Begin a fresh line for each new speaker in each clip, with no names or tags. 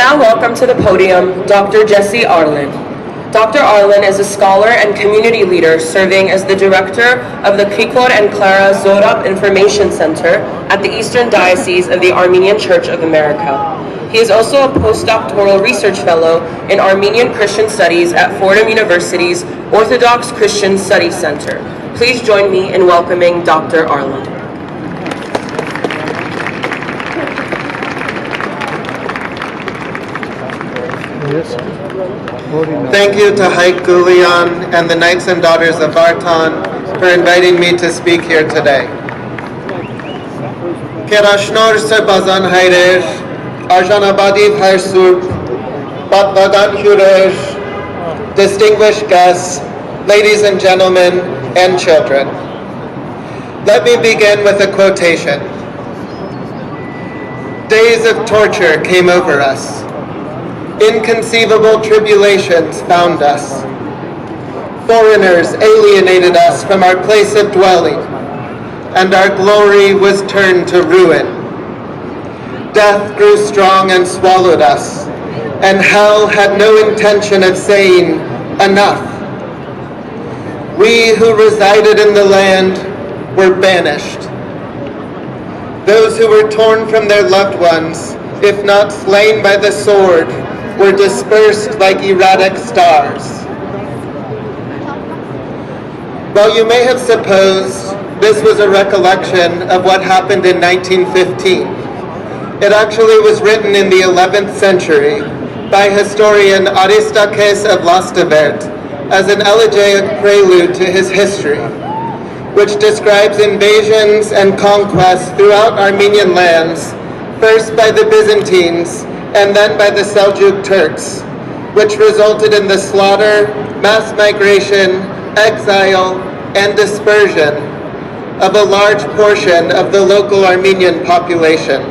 now welcome to the podium Dr. Jesse Arlen. Dr. Arlen is a scholar and community leader serving as the director of the Krikor and Clara Zorab Information Center at the Eastern Diocese of the Armenian Church of America. He is also a postdoctoral research fellow in Armenian Christian Studies at Fordham University's Orthodox Christian Studies Center. Please join me in welcoming Dr. Arlen.
Thank you to Haik Gulian and the Knights and Daughters of Vartan for inviting me to speak here today. Kerashnor Serbazan Hayrer, Arjanabadi Harsub, Batvagan Hurer, distinguished guests, ladies and gentlemen, and children. Let me begin with a quotation. Days of torture came over us. Inconceivable tribulations found us. Foreigners alienated us from our place of dwelling, and our glory was turned to ruin. Death grew strong and swallowed us, and hell had no intention of saying, enough. We who resided in the land were banished. Those who were torn from their loved ones, if not slain by the sword, were dispersed like erratic stars. While you may have supposed this was a recollection of what happened in 1915, it actually was written in the 11th century by historian Aristakes of Lastavert as an elegiac prelude to his history, which describes invasions and conquests throughout Armenian lands, first by the Byzantines and then by the Seljuk Turks, which resulted in the slaughter, mass migration, exile, and dispersion of a large portion of the local Armenian population.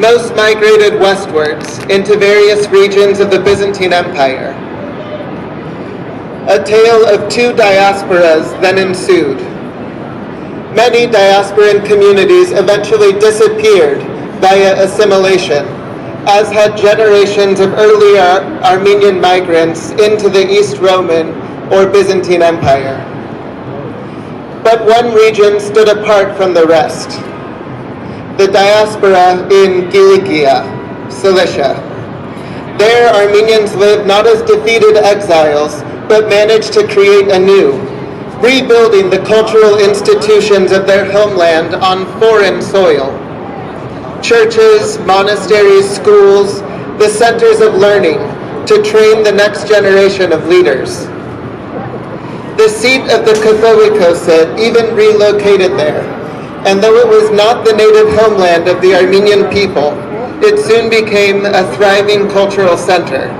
Most migrated westwards into various regions of the Byzantine Empire. A tale of two diasporas then ensued. Many diasporan communities eventually disappeared via assimilation, as had generations of earlier Armenian migrants into the East Roman or Byzantine Empire. But one region stood apart from the rest, the diaspora in Kilikia, Cilicia. There, Armenians lived not as defeated exiles, but managed to create anew, rebuilding the cultural institutions of their homeland on foreign soil. Churches, monasteries, schools, the centers of learning to train the next generation of leaders. The seat of the Catholicosate even relocated there, and though it was not the native homeland of the Armenian people, it soon became a thriving cultural center.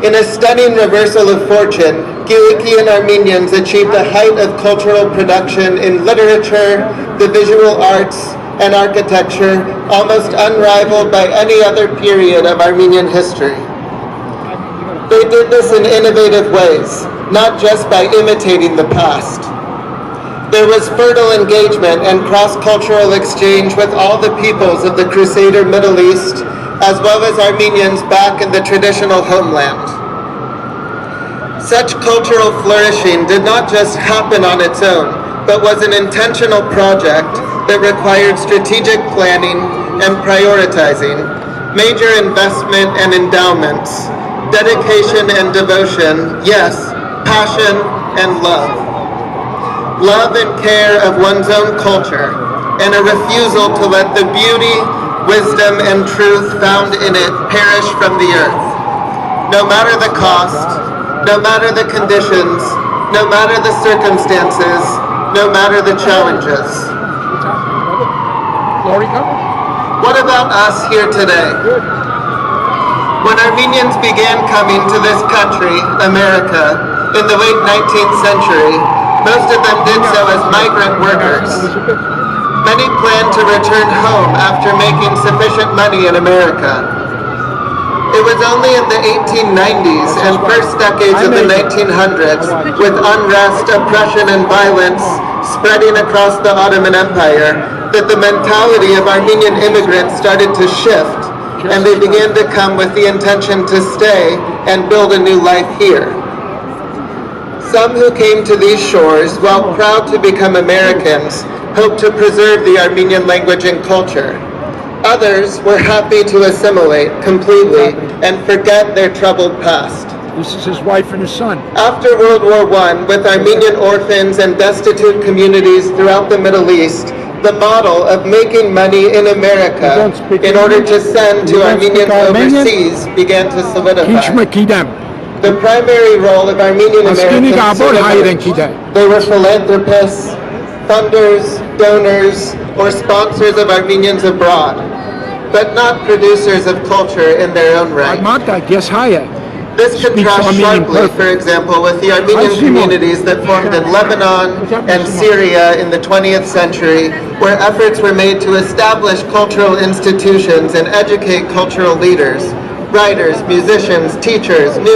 In a stunning reversal of fortune, Kilikian Armenians achieved a height of cultural production in literature, the visual arts, and architecture almost unrivaled by any other period of Armenian history. They did this in innovative ways, not just by imitating the past. There was fertile engagement and cross-cultural exchange with all the peoples of the Crusader Middle East, as well as Armenians back in the traditional homeland. Such cultural flourishing did not just happen on its own, but was an intentional project that required strategic planning and prioritizing, major investment and endowments, dedication and devotion, yes, passion and love. Love and care of one's own culture, and a refusal to let the beauty, wisdom, and truth found in it perish from the earth. No matter the cost, no matter the conditions, no matter the circumstances, no matter the challenges. What about us here today? When Armenians began coming to this country, America, in the late 19th century, most of them did so as migrant workers. Many planned to return home after making sufficient money in America. It was only in the 1890s and first decades of the 1900s, with unrest, oppression, and violence spreading across the Ottoman Empire, that the mentality of Armenian immigrants started to shift and they began to come with the intention to stay and build a new life here. Some who came to these shores, while proud to become Americans, hoped to preserve the Armenian language and culture. Others were happy to assimilate completely and forget their troubled past.
This is his wife and his son.
After World War I, with Armenian orphans and destitute communities throughout the Middle East, the model of making money in America in order to send to Armenians overseas began to solidify. The primary role of Armenian Americans soon emerged. They were philanthropists, funders, donors, or sponsors of Armenians abroad, but not producers of culture in their own right. This contrasts sharply, for example, with the Armenian communities that formed in Lebanon and Syria in the 20th century, where efforts were made to establish cultural institutions and educate cultural leaders, writers, musicians, teachers,